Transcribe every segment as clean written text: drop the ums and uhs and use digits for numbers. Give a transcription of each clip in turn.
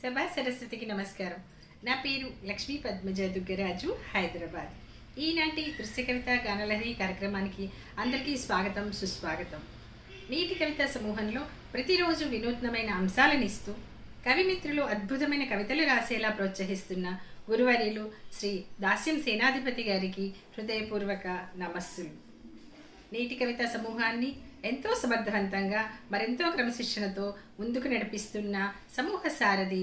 సభా సరస్వతికి నమస్కారం. నా పేరు లక్ష్మీ పద్మజ దుగ్గరాజు, హైదరాబాద్. ఈనాటి దృశ్య కవిత గానలహరి కార్యక్రమానికి అందరికీ స్వాగతం, సుస్వాగతం. నీటి కవితా సమూహంలో ప్రతిరోజు వినూత్నమైన అంశాలను ఇస్తూ కవిమిత్రులు అద్భుతమైన కవితలు రాసేలా ప్రోత్సహిస్తున్న గురువర్యులు శ్రీ దాస్యం సేనాధిపతి గారికి హృదయపూర్వక నమస్సులు. నీటి కవితా సమూహాన్ని ఎంతో సమర్థవంతంగా మరెంతో క్రమశిక్షణతో ముందుకు నడిపిస్తున్న సమూహ సారథి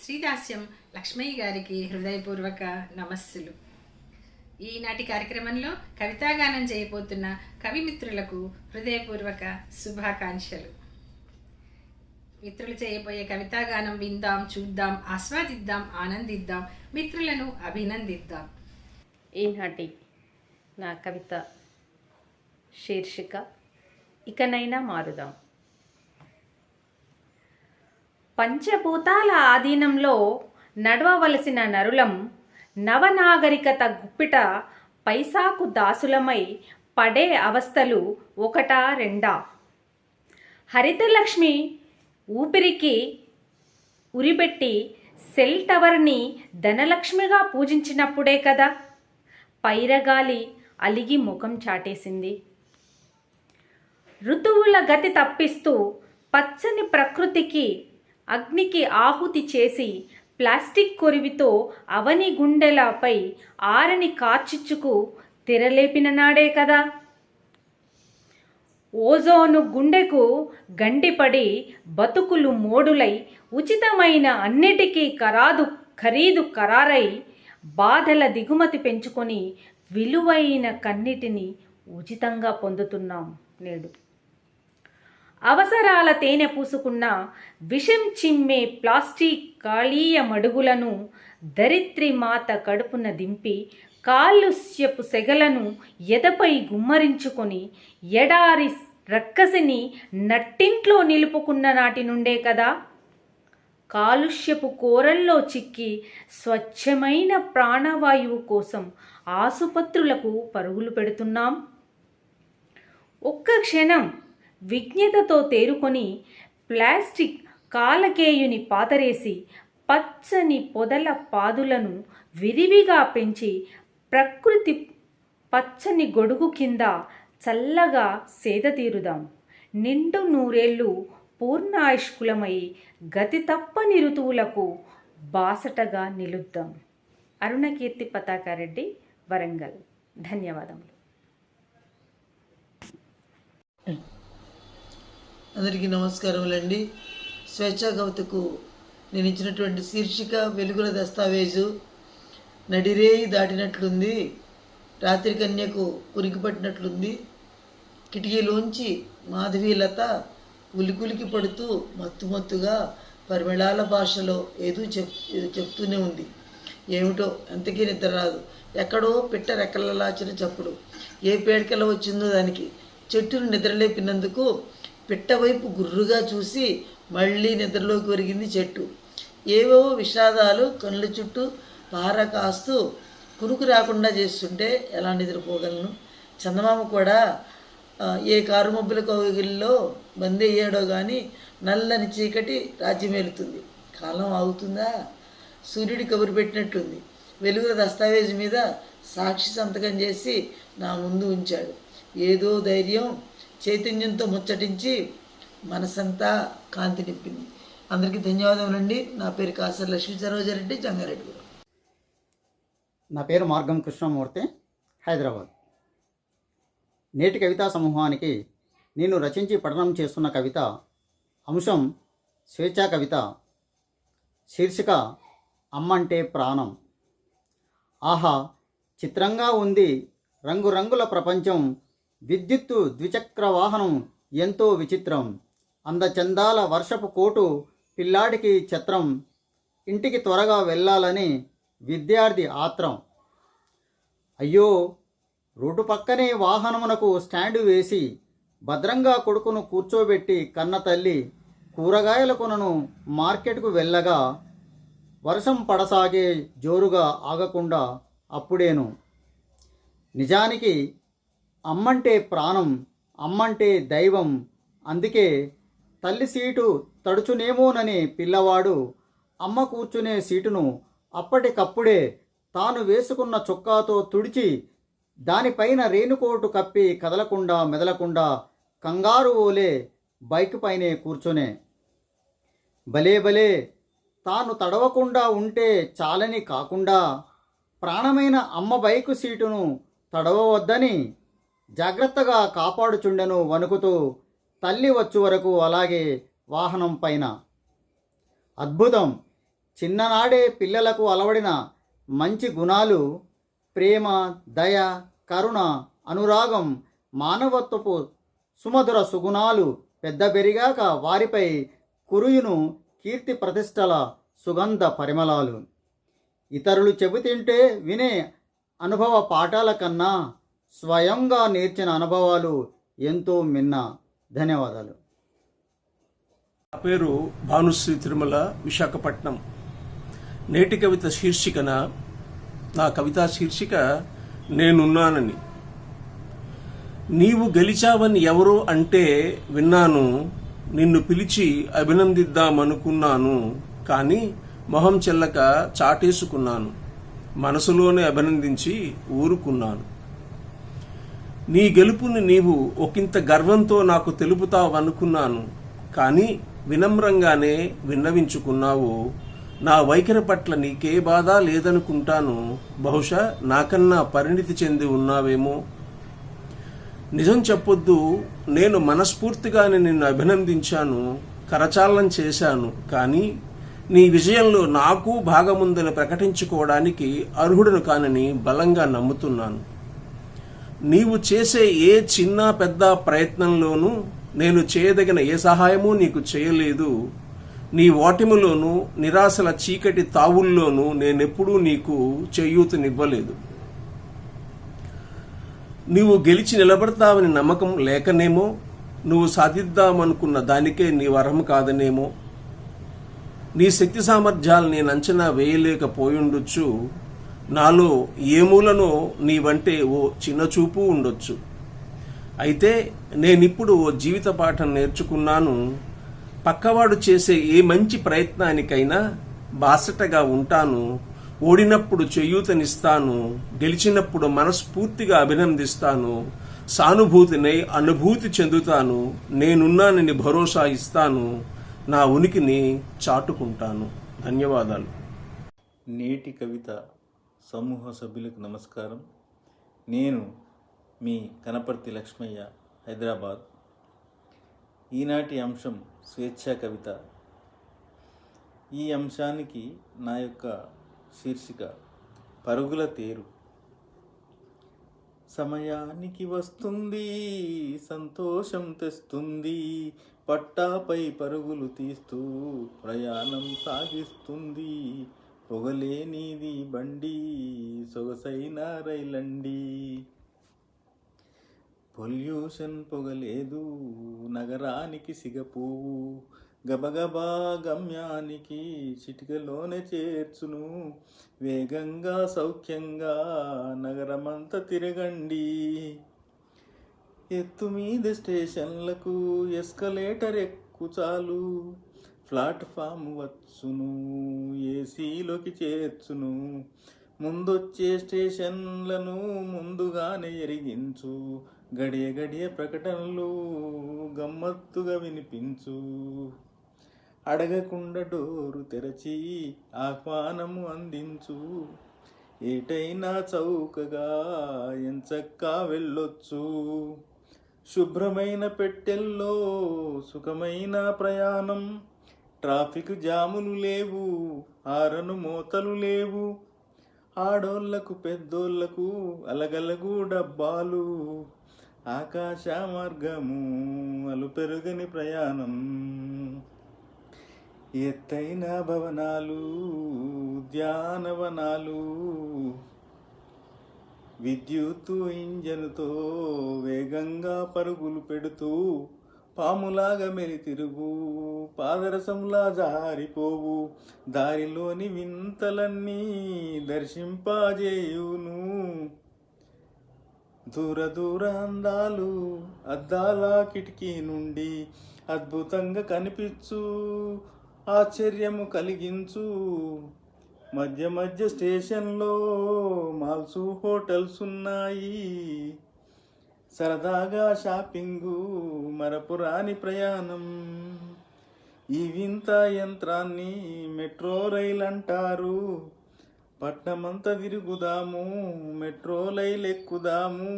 శ్రీదాస్యం లక్ష్మయ్య గారికి హృదయపూర్వక నమస్సులు. ఈనాటి కార్యక్రమంలో కవితాగానం చేయబోతున్న కవిమిత్రులకు హృదయపూర్వక శుభాకాంక్షలు. మిత్రులు చేయబోయే కవితాగానం విందాం, చూద్దాం, ఆస్వాదిద్దాం, ఆనందిద్దాం, మిత్రులను అభినందిద్దాం. ఈనాటి నా కవిత శీర్షిక ఇకనైనా మారుదాం. పంచభూతాల ఆధీనంలో నడవవలసిన నరులం నవనాగరికత గుప్పిట పైసాకు దాసులమై పడే అవస్థలు ఒకటా రెండా? హరితలక్ష్మి ఊపిరికి ఉరిబెట్టి సెల్ టవర్ని ధనలక్ష్మిగా పూజించినప్పుడే కదా పైరగాలి అలిగి ముఖం చాటేసింది. ఋతువుల గతి తప్పిస్తూ పచ్చని ప్రకృతికి అగ్నికి ఆహుతి చేసి ప్లాస్టిక్ కొరివితో అవని గుండెలపై ఆరని కార్చిచ్చుకు తెరలేపిన నాడే కదా ఓజోను గుండెకు గండిపడి బతుకులు మోడులై ఉచితమైన అన్నిటికీ ఖరీదు ఖరారై బాధల దిగుమతి పెంచుకొని విలువైన కన్నిటిని ఉచితంగా పొందుతున్నాం నేడు. అవసరాల తేనె పూసుకున్న విషం చిమ్మే ప్లాస్టిక్ కాళీయ మడుగులను దరిత్రి మాత కడుపున దింపి కాలుష్యపు సెగలను ఎదపై గుమ్మరించుకొని ఎడారి రక్కసిని నట్టింట్లో నిలుపుకున్న నాటి నుండే కదా కాలుష్యపు కోరల్లో చిక్కి స్వచ్ఛమైన ప్రాణవాయువు కోసం ఆసుపత్రులకు పరుగులు పెడుతున్నాం. ఒక్క క్షణం విజ్ఞతతో తేరుకొని ప్లాస్టిక్ కాలకేయుని పాతరేసి పచ్చని పొదల పాదులను విరివిగా పెంచి ప్రకృతి పచ్చని గొడుగు కింద చల్లగా సేద తీరుదాం. నిండు నూరేళ్ళు పూర్ణాయుష్కులమై గతి తప్పని ఋతువులకు బాసటగా నిలుద్దాం. అరుణకీర్తి పతాకారెడ్డి, వరంగల్. ధన్యవాదములు. అందరికీ నమస్కారములండి. స్వేచ్ఛా కవితకు నేను ఇచ్చినటువంటి శీర్షిక వెలుగుల దస్తావేజు. నడిరేయి దాటినట్లుంది, రాత్రి కన్యకు ఉనికి పట్టినట్లుంది, కిటికీలోంచి మాధవీలత ఉలికులికి పడుతూ మత్తుగా పరిమళాల భాషలో ఏదో చెప్తూనే ఉంది. ఏమిటో ఎంతకీ నిద్ర రాదు. ఎక్కడో పిట్ట రెక్కలలాచిన చప్పుడు. ఏ పేడికల వచ్చిందో దానికి. చెట్టును నిద్రలేపినందుకు పిట్ట వైపు గుర్రుగా చూసి మళ్ళీ నిద్రలోకి ఒరిగింది చెట్టు. ఏవో విషాదాలు కళ్ళ చుట్టూ పార కాస్తూ కునుకు రాకుండా చేస్తుంటే ఎలా నిద్రపోగలను? చందమామ కూడా ఏ కారు మబ్బుల కౌగిల్లో బందీ అయ్యాడో కానీ నల్లని చీకటి రాజ్యమేలుతుంది. కాలం ఆగుతుందా? సూర్యుడి కబురు పెట్టినట్లుంది. వెలుగుల దస్తావేజు మీద సాక్షి సంతకం చేసి నా ముందు ఉంచాడు. ఏదో ధైర్యం చైతన్యంతో ముచ్చటించి మనసంతా కాంతి నింపింది. అందరికీ ధన్యవాదములండి. నా పేరు కాసర్ లక్ష్మీ సరోజారెడ్డి, జంగారెడ్డి. నా పేరు మార్గం కృష్ణమూర్తి, హైదరాబాద్. నేటి కవితా సమూహానికి నేను రచించి పఠనం చేస్తున్న కవిత అంశం స్వేచ్ఛా కవిత. శీర్షిక అమ్మంటే ప్రాణం. ఆహా, చిత్రంగా ఉంది రంగురంగుల ప్రపంచం. విద్యుత్తు ద్విచక్ర వాహనం ఎంతో విచిత్రం. అందచందాల వర్షపు కోటు పిల్లాడికి ఛత్రం. ఇంటికి త్వరగా వెళ్ళాలని విద్యార్థి ఆత్రం. అయ్యో, రోడ్డు పక్కనే వాహనమునకు స్టాండు వేసి భద్రంగా కొడుకును కూర్చోబెట్టి కన్న తల్లి కూరగాయల కొనను మార్కెట్కు వెళ్ళగా వర్షం పడసాగే జోరుగా ఆగకుండా అప్పుడేను. నిజానికి అమ్మంటే ప్రాణం, అమ్మంటే దైవం. అందుకే తల్లి సీటు తడుచునేమోనని పిల్లవాడు అమ్మ కూర్చునే సీటును అప్పటికప్పుడే తాను వేసుకున్న చొక్కాతో తుడిచి దానిపైన రేనుకోటు కప్పి కదలకుండా మెదలకుండా కంగారు ఓలే బైక్ పైనే కూర్చునే. భలే భలే, తాను తడవకుండా ఉంటే చాలని కాకుండా ప్రాణమైన అమ్మ బైకు సీటును తడవవద్దని జాగ్రత్తగా కాపాడుచుండెను వణుకుతూ తల్లి వచ్చు వరకు అలాగే వాహనం పైన. అద్భుతం! చిన్ననాడే పిల్లలకు అలవడిన మంచి గుణాలు, ప్రేమ, దయ, కరుణ, అనురాగం, మానవత్వపు సుమధుర సుగుణాలు పెద్ద పెరిగాక వారిపై కురుయును కీర్తి ప్రతిష్టల సుగంధ పరిమళాలు. ఇతరులు చెబుతుంటే వినే అనుభవ పాఠాల కన్నా స్వయంగా నేర్చిన అనుభవాలు ఎంతో మిన్న. ధన్యవాదాలు. నా పేరు భానుశ్రీ తిరుమల, విశాఖపట్నం. నేటి కవిత శీర్షికన, నా కవితా శీర్షిక నేనున్నానని. నీవు గెలిచావని ఎవరో అంటే విన్నాను, నిన్ను పిలిచి అభినందిద్దామనుకున్నాను, కానీ మొహం చెల్లక చాటేసుకున్నాను, మనసులోనే అభినందించి ఊరుకున్నాను. నీ గెలుపుని నీవు ఒకంత గర్వంతో నాకు తెలుపుతావనుకున్నాను, కానీ వినమ్రంగానే విన్నవించుకున్నావు. నా వైఖరి పట్ల నీకే బాధ లేదనుకుంటాను, బహుశా నాకన్నా పరిణితి చెంది ఉన్నావేమో. నిజం చెప్పొద్దు, నేను మనస్ఫూర్తిగానే నిన్ను అభినందించాను, కరచాలనం చేశాను, కానీ నీ విజయంలో నాకు భాగముందని ప్రకటించుకోవడానికి అర్హుడను కానని బలంగా నమ్ముతున్నాను. నీవు చేసే ఏ చిన్న పెద్ద ప్రయత్నంలోనూ నేను చేయదగిన ఏ సహాయమూ నీకు చేయలేదు. నీ ఓటమిలోనూ నిరాశల చీకటి తావుల్లోనూ నేనెప్పుడూ నీకు చేయూతనివ్వలేదు. నీవు గెలిచి నిలబడతావని నమ్మకం లేకనేమో, నువ్వు సాధిద్దామనుకున్న దానికే నీ వరం కాదనేమో, నీ శక్తి సామర్థ్యాలు నేను అంచనా వేయలేకపోయుండొచ్చు. నాలో ఏ మూలనో నీవంటే ఓ చిన్నచూపు ఉండొచ్చు. అయితే నేనిప్పుడు ఓ జీవిత పాఠం నేర్చుకున్నాను. పక్కవాడు చేసే ఏ మంచి ప్రయత్నానికైనా బాసటగా ఉంటాను. ఓడినప్పుడు చేయూతనిస్తాను, గెలిచినప్పుడు మనస్ఫూర్తిగా అభినందిస్తాను, సానుభూతినై అనుభూతి చెందుతాను, నేనున్నానని భరోసా ఇస్తాను, నా ఉనికిని చాటుకుంటాను. ధన్యవాదాలు. నేటి కవిత సమూహ సభ్యులకు నమస్కారం. నేను మీ కనపర్తి లక్ష్మయ్య, హైదరాబాద్. ఈనాటి అంశం స్వేచ్ఛా కవిత. ఈ అంశానికి నా యొక్క శీర్షిక పరుగుల తేరు. సమయానికి వస్తుంది, సంతోషం తెస్తుంది, పట్టాపై పరుగులు తీస్తూ ప్రయాణం సాగిస్తుంది, పొగలేనిది బండి, సొగసైన రైలండి. పొల్యూషన్ పొగలేదు, నగరానికి సిగపువ్వు, గబగబా గమ్యానికి చిటికలోనే చేర్చును, వేగంగా సౌఖ్యంగా నగరమంతా తిరగండి. ఎత్తు మీద స్టేషన్లకు ఎస్కలేటర్ ఎక్కు చాలు, ప్లాట్ఫామ్ వచ్చును, ఏసీలోకి చేర్చును, ముందొచ్చే స్టేషన్లను ముందుగానే ఎరిగించు, గడియ గడియ ప్రకటనలు గమ్మత్తుగా వినిపించు, అడగకుండా డోరు తెరచి ఆహ్వానము అందించు, ఏటైనా చౌకగా ఎంచక్కా వెళ్ళొచ్చు, శుభ్రమైన పెట్టెల్లో సుఖమైన ప్రయాణం, ట్రాఫిక్ జాములు లేవు, హారను మోతలు లేవు, ఆడోళ్లకు పెద్దోళ్లకు అలగలగు డబ్బాలు, ఆకాశ మార్గము అలుపెరుగని ప్రయాణం, ఎత్తైన భవనాలు, ఉద్యానవనాలు, విద్యుత్తు ఇంజనుతో వేగంగా పరుగులు పెడుతూ పాములాగా మెలితిరుగు, పాదరసంలా జారిపోవు, దారిలోని వింతలన్నీ దర్శింపజేయును, దూర దూర అందాలు అద్దాల కిటికీ నుండి అద్భుతంగా కనిపించు, ఆశ్చర్యము కలిగించు. మధ్య మధ్య స్టేషన్లో మాల్సు హోటల్స్ ఉన్నాయి. సరదాగా షాపింగు, మరపురాని ప్రయాణం. ఈ వింత యంత్రాన్ని మెట్రో రైలు అంటారు. పట్నమంతా తిరుగుదాము, మెట్రో రైలు ఎక్కుదాము.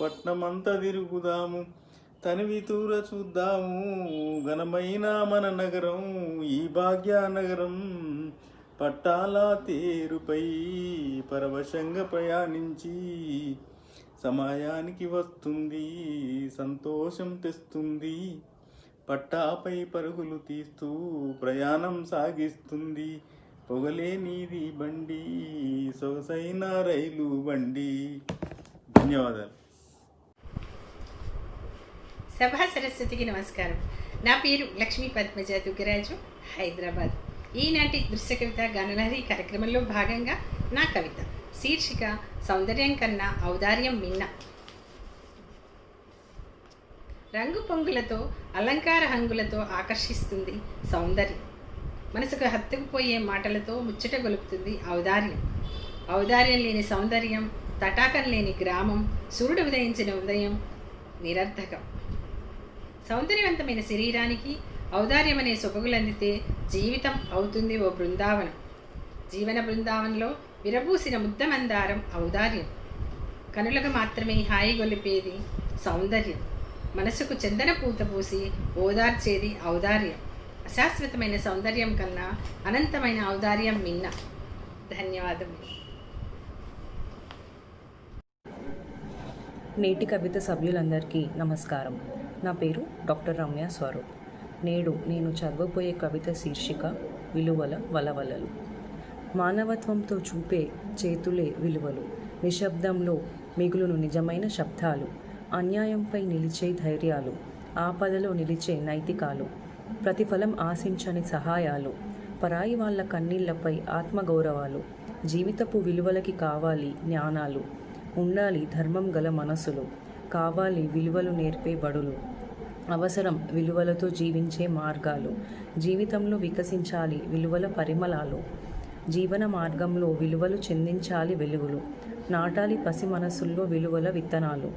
పట్నమంతా తిరుగుదాము, తనివి తూర చూద్దాము. ఘనమైన మన నగరం ఈ భాగ్యనగరం. పట్టాల తేరుపై పరవశంగా ప్రయాణించి సమయానికి వస్తుంది, సంతోషం తెస్తుంది. పట్టాపై పరుగులు తీస్తూ ప్రయాణం సాగిస్తుంది. పొగలే నీది బండి, సొగసైన రైలు బండి. ధన్యవాదాలు. సభా సరస్వతికి నమస్కారం. నా పేరు లక్ష్మీ పద్మజ దుగ్గరాజు, హైదరాబాద్. ఈనాటి దృశ్య కవిత గానలహరి కార్యక్రమంలో భాగంగా నా కవిత శీర్షిక సౌందర్యం కన్నా ఔదార్యం మిన్న. రంగు పొంగులతో అలంకార హంగులతో ఆకర్షిస్తుంది సౌందర్యం. మనసుకు హత్తుకుపోయే మాటలతో ముచ్చట గొలుపుతుంది ఔదార్యం. ఔదార్యం లేని సౌందర్యం, తటాకం లేని గ్రామం, సూర్యుడు ఉదయించిన ఉదయం నిరర్థకం. సౌందర్యవంతమైన శరీరానికి ఔదార్యం అనే సొబగులందితే జీవితం అవుతుంది ఓ బృందావనం. జీవన బృందావనంలో విరబూసిన ముద్దమందారం ఔదార్యం. కనులకు మాత్రమే హాయి గొలిపేది సౌందర్యం. మనసుకు చందన పూత పూసి ఓదార్చేది ఔదార్యం. అశాశ్వతమైన సౌందర్యం కన్నా అనంతమైన ఔదార్యం మిన్న. ధన్యవాదములు. నేటి కవిత సభ్యులందరికీ నమస్కారం. నా పేరు డాక్టర్ రమ్య స్వరూప్. నేడు నేను చదవబోయే కవిత శీర్షిక విలువల వలవలలు. మానవత్వంతో చూపే చేతులే విలువలు. నిశ్శబ్దంలో మిగులును నిజమైన శబ్దాలు. అన్యాయంపై నిలిచే ధైర్యాలు, ఆపదలో నిలిచే నైతికాలు. ప్రతిఫలం ఆశించని సహాయాలు, పరాయి వాళ్ళ కన్నీళ్లపై ఆత్మగౌరవాలు. జీవితపు విలువలకి కావాలి జ్ఞానాలు. ఉండాలి ధర్మం గల మనసులు. కావాలి విలువలు నేర్పే బడులు. అవసరం విలువలతో జీవించే మార్గాలు. జీవితంలో వికసించాలి విలువల పరిమళాలు. జీవన మార్గంలో విలువలు చెందించాలి వెలుగులు. నాటాలి పసి మనసుల్లో విలువల విత్తనాలు.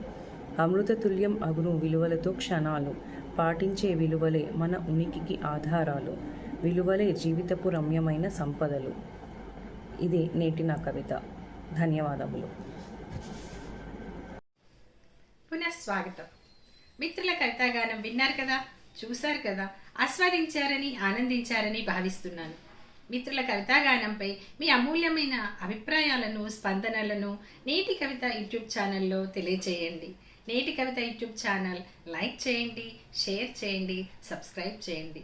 అమృతతుల్యం అగును విలువలతో క్షణాలు. పాటించే విలువలే మన ఉనికికి ఆధారాలు. విలువలే జీవితపు రమ్యమైన సంపదలు. ఇదే నేటి నా కవిత. ధన్యవాదములు. పునఃస్వాగతం. మిత్రుల కవితాగానం విన్నారు కదా, చూశారు కదా, ఆస్వాదించారని ఆనందించారని భావిస్తున్నాను. మిత్రుల కవితాగానంపై మీ అమూల్యమైన అభిప్రాయాలను, స్పందనలను నేటి కవిత యూట్యూబ్ ఛానల్లో తెలియజేయండి. నేటి కవిత యూట్యూబ్ ఛానల్ లైక్ చేయండి, షేర్ చేయండి, సబ్స్క్రైబ్ చేయండి.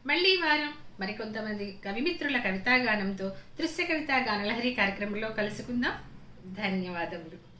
మళ్ళీ వారం మరికొంతమంది కవిమిత్రుల కవితాగానంతో దృశ్య కవిత గానలహరి కార్యక్రమంలో కలుసుకుందాం. ధన్యవాదములు.